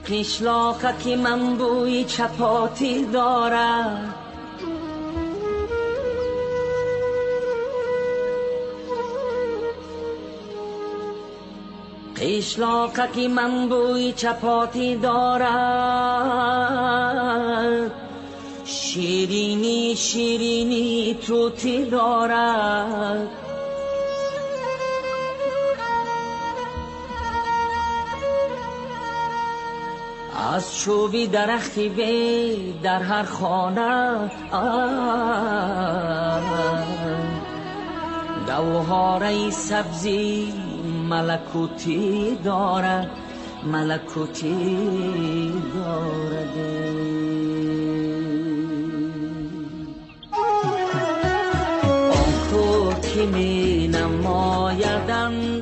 قشلاقکی من بوی چپاتی دارد، قشلاقکی من بوی چپاتی دارد، شیرینی شیرینی توتی دارد. از چوبی درختی وی در هر خانه گوهره سبزی ملکوتی دارد، ملکوتی دارد. آن کو که می نمایدن